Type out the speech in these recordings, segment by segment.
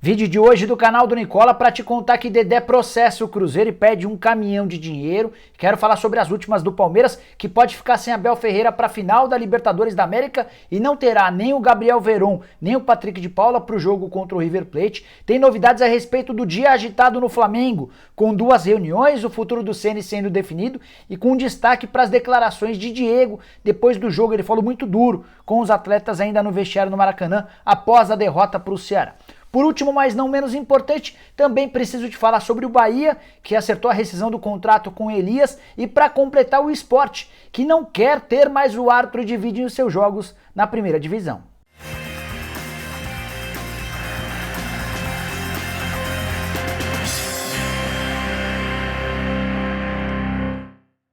Vídeo de hoje do canal do Nicola para te contar que Dedé processa o Cruzeiro e pede um caminhão de dinheiro. Quero falar sobre as últimas do Palmeiras, que pode ficar sem Abel Ferreira para a final da Libertadores da América e não terá nem o Gabriel Veron, nem o Patrick de Paula para o jogo contra o River Plate. Tem novidades a respeito do dia agitado no Flamengo, com 2 reuniões, o futuro do Ceni sendo definido e com destaque para as declarações de Diego depois do jogo. Ele falou muito duro com os atletas ainda no vestiário no Maracanã após a derrota para o Ceará. Por último, mas não menos importante, também preciso te falar sobre o Bahia, que acertou a rescisão do contrato com Elias, e para completar o Sport, que não quer ter mais o árbitro de vídeo em seus jogos na primeira divisão.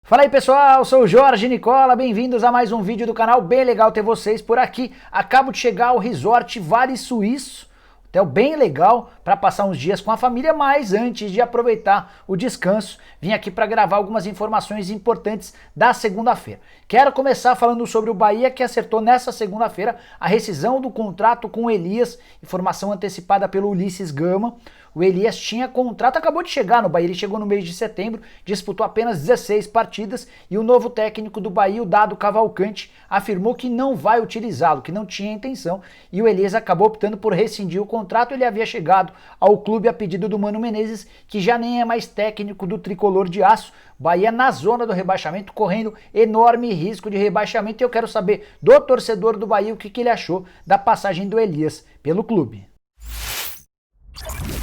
Fala aí pessoal, sou o Jorge Nicola, bem-vindos a mais um vídeo do canal, bem legal ter vocês por aqui. Acabo de chegar ao Resort Vale Suíço, hotel bem legal para passar uns dias com a família, mas antes de aproveitar o descanso, vim aqui para gravar algumas informações importantes da segunda-feira. Quero começar falando sobre o Bahia, que acertou nessa segunda-feira a rescisão do contrato com o Elias, informação antecipada pelo Ulisses Gama. O Elias tinha contrato, acabou de chegar no Bahia, ele chegou no mês de setembro, disputou apenas 16 partidas e o novo técnico do Bahia, o Dado Cavalcante, afirmou que não vai utilizá-lo, que não tinha intenção, e o Elias acabou optando por rescindir o contrato. Ele havia chegado ao clube a pedido do Mano Menezes, que já nem é mais técnico do Tricolor de Aço. Bahia na zona do rebaixamento, correndo enorme risco de rebaixamento, e eu quero saber do torcedor do Bahia o que ele achou da passagem do Elias pelo clube.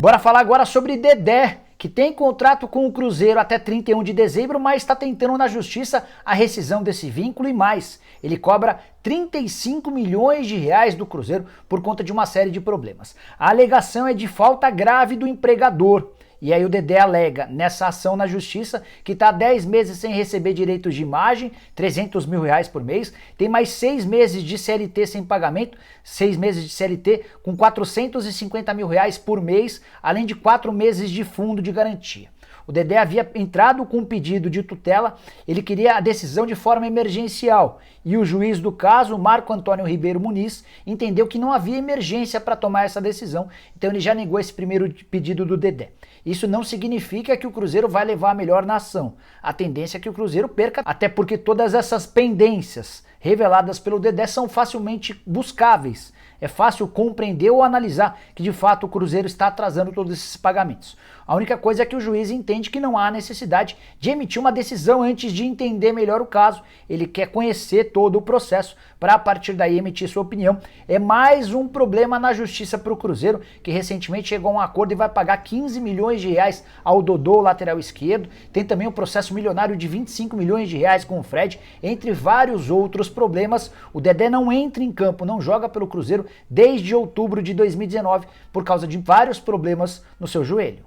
Bora falar agora sobre Dedé, que tem contrato com o Cruzeiro até 31 de dezembro, mas está tentando na justiça a rescisão desse vínculo e mais. Ele cobra 35 milhões de reais do Cruzeiro por conta de uma série de problemas. A alegação é de falta grave do empregador. E aí o Dedé alega nessa ação na justiça que está 10 meses sem receber direitos de imagem, 300 mil reais por mês, tem mais 6 meses de CLT sem pagamento, 6 meses de CLT com 450 mil reais por mês, além de 4 meses de fundo de garantia. O Dedé havia entrado com um pedido de tutela, ele queria a decisão de forma emergencial e o juiz do caso, Marco Antônio Ribeiro Muniz, entendeu que não havia emergência para tomar essa decisão, então ele já negou esse primeiro pedido do Dedé. Isso não significa que o Cruzeiro vai levar a melhor na ação. A tendência é que o Cruzeiro perca, até porque todas essas pendências reveladas pelo Dedé são facilmente buscáveis. É fácil compreender ou analisar que de fato o Cruzeiro está atrasando todos esses pagamentos. A única coisa é que o juiz entende que não há necessidade de emitir uma decisão antes de entender melhor o caso. Ele quer conhecer todo o processo para a partir daí emitir sua opinião. É mais um problema na justiça para o Cruzeiro, que recentemente chegou a um acordo e vai pagar 15 milhões de reais ao Dodô, lateral esquerdo. Tem também um processo milionário de 25 milhões de reais com o Fred, entre vários outros problemas. O Dedé não entra em campo, não joga pelo Cruzeiro desde outubro de 2019 por causa de vários problemas no seu joelho.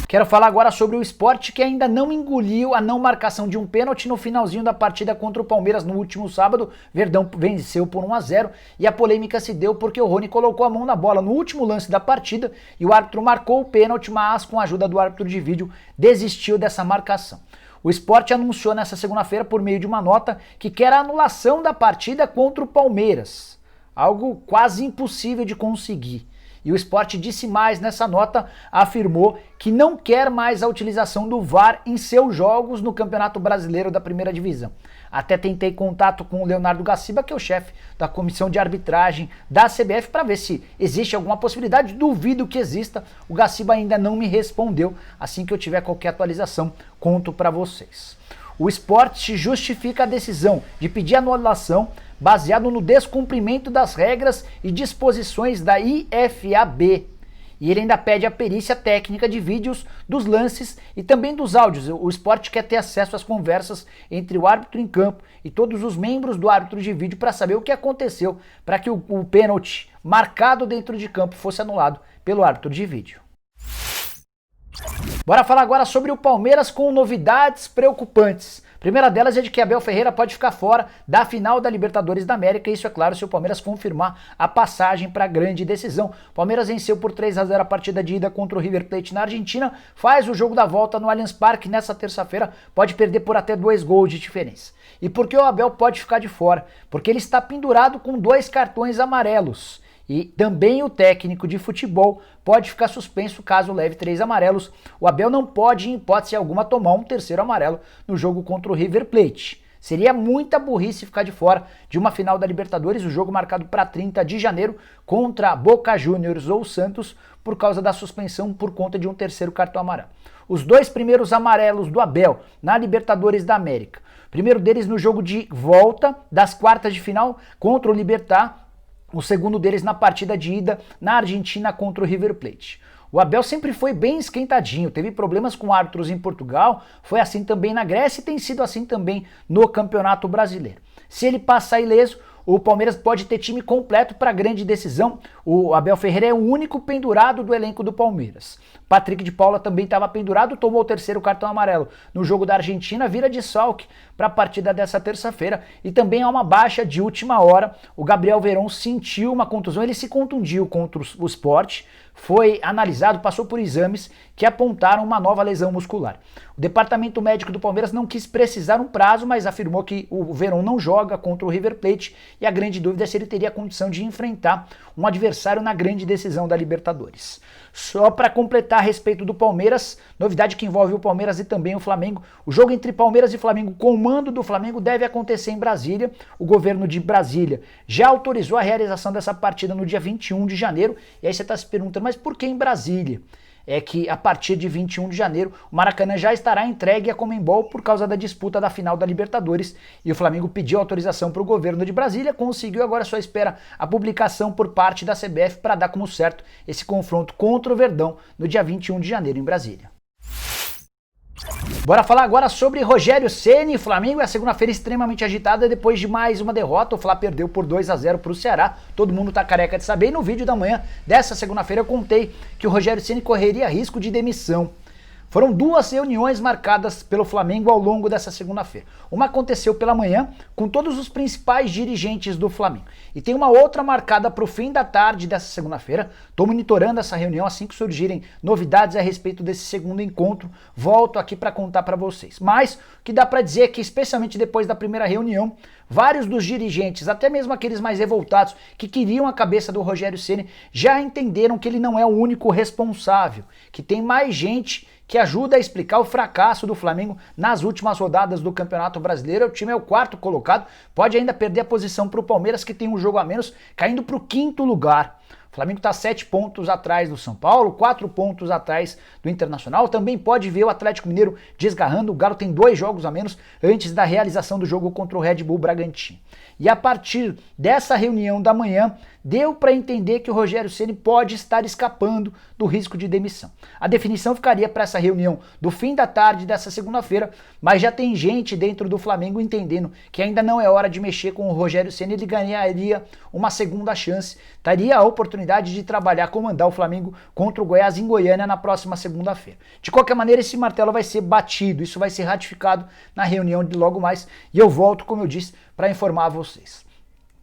Quero falar agora sobre o Sport, que ainda não engoliu a não marcação de um pênalti no finalzinho da partida contra o Palmeiras no último sábado. Verdão venceu por 1-0 e a polêmica se deu porque o Rony colocou a mão na bola no último lance da partida e o árbitro marcou o pênalti, mas com a ajuda do árbitro de vídeo desistiu dessa marcação. O Sport anunciou nessa segunda-feira por meio de uma nota que quer a anulação da partida contra o Palmeiras, algo quase impossível de conseguir. E o Sport disse mais nessa nota, afirmou que não quer mais a utilização do VAR em seus jogos no Campeonato Brasileiro da Primeira Divisão. Até tentei contato com o Leonardo Gaciba, que é o chefe da comissão de arbitragem da CBF, para ver se existe alguma possibilidade. Duvido que exista, o Gaciba ainda não me respondeu. Assim que eu tiver qualquer atualização, conto para vocês. O Sport justifica a decisão de pedir anulação baseado no descumprimento das regras e disposições da IFAB. E ele ainda pede a perícia técnica de vídeos dos lances e também dos áudios. O Sport quer ter acesso às conversas entre o árbitro em campo e todos os membros do árbitro de vídeo para saber o que aconteceu para que o pênalti marcado dentro de campo fosse anulado pelo árbitro de vídeo. Bora falar agora sobre o Palmeiras com novidades preocupantes. A primeira delas é de que Abel Ferreira pode ficar fora da final da Libertadores da América, isso é claro se o Palmeiras confirmar a passagem para a grande decisão. O Palmeiras venceu por 3-0 a partida de ida contra o River Plate na Argentina, faz o jogo da volta no Allianz Parque nessa terça-feira, pode perder por até 2 gols de diferença. E por que o Abel pode ficar de fora? Porque ele está pendurado com 2 cartões amarelos. E também o técnico de futebol pode ficar suspenso caso leve 3 amarelos. O Abel não pode, em hipótese alguma, tomar um terceiro amarelo no jogo contra o River Plate. Seria muita burrice ficar de fora de uma final da Libertadores, o jogo marcado para 30 de janeiro contra Boca Juniors ou Santos, por causa da suspensão por conta de um terceiro cartão amarelo. Os 2 primeiros amarelos do Abel na Libertadores da América. O primeiro deles no jogo de volta das quartas de final contra o Libertad. O segundo deles na partida de ida na Argentina contra o River Plate. O Abel sempre foi bem esquentadinho, teve problemas com árbitros em Portugal, foi assim também na Grécia e tem sido assim também no Campeonato Brasileiro. Se ele passar ileso, o Palmeiras pode ter time completo para a grande decisão. O Abel Ferreira é o único pendurado do elenco do Palmeiras. Patrick de Paula também estava pendurado, tomou o terceiro cartão amarelo no jogo da Argentina, vira desfalque para a partida dessa terça-feira. E também há uma baixa de última hora. O Gabriel Veron sentiu uma contusão, ele se contundiu contra o Sport, foi analisado, passou por exames que apontaram uma nova lesão muscular. O departamento médico do Palmeiras não quis precisar um prazo, mas afirmou que o Veron não joga contra o River Plate e a grande dúvida é se ele teria condição de enfrentar um adversário na grande decisão da Libertadores. Só para completar a respeito do Palmeiras, novidade que envolve o Palmeiras e também o Flamengo, o jogo entre Palmeiras e Flamengo com o mando do Flamengo deve acontecer em Brasília. O governo de Brasília já autorizou a realização dessa partida no dia 21 de janeiro, e aí você está se perguntando, mas por que em Brasília? É que a partir de 21 de janeiro o Maracanã já estará entregue à Conmebol por causa da disputa da final da Libertadores e o Flamengo pediu autorização para o governo de Brasília, conseguiu, agora só espera a publicação por parte da CBF para dar como certo esse confronto contra o Verdão no dia 21 de janeiro em Brasília. Bora falar agora sobre Rogério Ceni. Flamengo é a segunda-feira extremamente agitada depois de mais uma derrota. O Fla perdeu por 2-0 para o Ceará. Todo mundo tá careca de saber. E no vídeo da manhã dessa segunda-feira eu contei que o Rogério Ceni correria risco de demissão. Foram 2 reuniões marcadas pelo Flamengo ao longo dessa segunda-feira. Uma aconteceu pela manhã com todos os principais dirigentes do Flamengo. E tem uma outra marcada para o fim da tarde dessa segunda-feira. Estou monitorando essa reunião assim que surgirem novidades a respeito desse segundo encontro. Volto aqui para contar para vocês. Mas o que dá para dizer é que, especialmente depois da primeira reunião, vários dos dirigentes, até mesmo aqueles mais revoltados, que queriam a cabeça do Rogério Ceni, já entenderam que ele não é o único responsável, que tem mais gente que ajuda a explicar o fracasso do Flamengo nas últimas rodadas do Campeonato Brasileiro. O time é o 4º colocado, pode ainda perder a posição para o Palmeiras, que tem um jogo a menos, caindo para o 5º lugar. O Flamengo está 7 pontos atrás do São Paulo, 4 pontos atrás do Internacional. Também pode ver o Atlético Mineiro desgarrando. O Galo tem 2 jogos a menos antes da realização do jogo contra o Red Bull Bragantino. E a partir dessa reunião da manhã, deu para entender que o Rogério Ceni pode estar escapando do risco de demissão. A definição ficaria para essa reunião do fim da tarde dessa segunda-feira, mas já tem gente dentro do Flamengo entendendo que ainda não é hora de mexer com o Rogério Ceni. Ele ganharia uma segunda chance, teria a oportunidade de trabalhar, comandar o Flamengo contra o Goiás em Goiânia na próxima segunda-feira. De qualquer maneira, esse martelo vai ser batido, isso vai ser ratificado na reunião de logo mais, e eu volto, como eu disse, para informar vocês.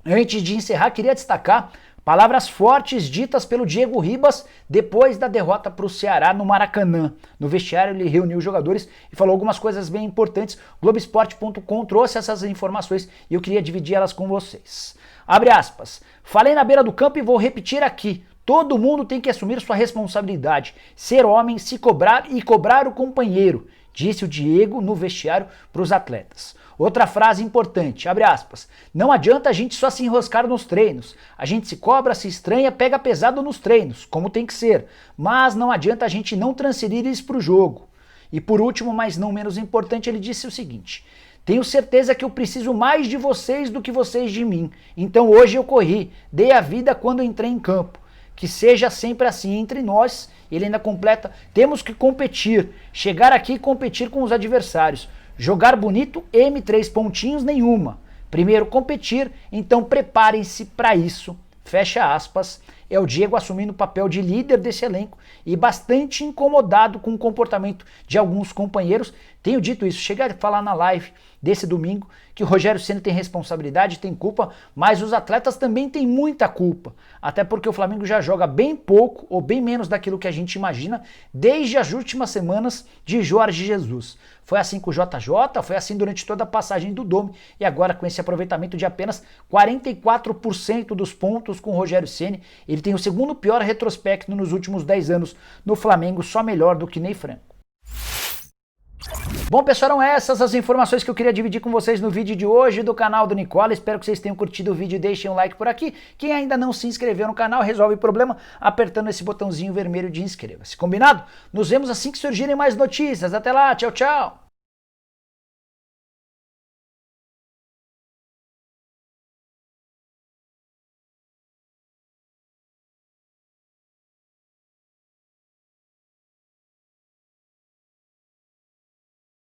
Antes de encerrar, queria destacar palavras fortes ditas pelo Diego Ribas depois da derrota para o Ceará no Maracanã. No vestiário ele reuniu os jogadores e falou algumas coisas bem importantes. Globoesporte.com trouxe essas informações e eu queria dividir elas com vocês. Abre aspas. Falei na beira do campo e vou repetir aqui. Todo mundo tem que assumir sua responsabilidade. Ser homem, se cobrar e cobrar o companheiro, disse o Diego no vestiário para os atletas. Outra frase importante, abre aspas, não adianta a gente só se enroscar nos treinos, a gente se cobra, se estranha, pega pesado nos treinos, como tem que ser, mas não adianta a gente não transferir isso para o jogo. E por último, mas não menos importante, ele disse o seguinte, tenho certeza que eu preciso mais de vocês do que vocês de mim, então hoje eu corri, dei a vida quando entrei em campo. Que seja sempre assim entre nós, ele ainda completa, temos que competir, chegar aqui e competir com os adversários. Jogar bonito, M3 pontinhos nenhuma. Primeiro competir, então preparem-se para isso. Fecha aspas. É o Diego assumindo o papel de líder desse elenco e bastante incomodado com o comportamento de alguns companheiros. Tenho dito isso, cheguei a falar na live desse domingo, que o Rogério Ceni tem responsabilidade, tem culpa, mas os atletas também têm muita culpa. Até porque o Flamengo já joga bem pouco, ou bem menos daquilo que a gente imagina, desde as últimas semanas de Jorge Jesus. Foi assim com o JJ, foi assim durante toda a passagem do Dome, e agora com esse aproveitamento de apenas 44% dos pontos com o Rogério Ceni, ele tem o segundo pior retrospecto nos últimos 10 anos no Flamengo, só melhor do que Ney Franco. Bom, pessoal, eram essas as informações que eu queria dividir com vocês no vídeo de hoje do canal do Nicola. Espero que vocês tenham curtido o vídeo e deixem um like por aqui. Quem ainda não se inscreveu no canal, resolve o problema apertando esse botãozinho vermelho de inscreva-se. Combinado? Nos vemos assim que surgirem mais notícias. Até lá, tchau, tchau!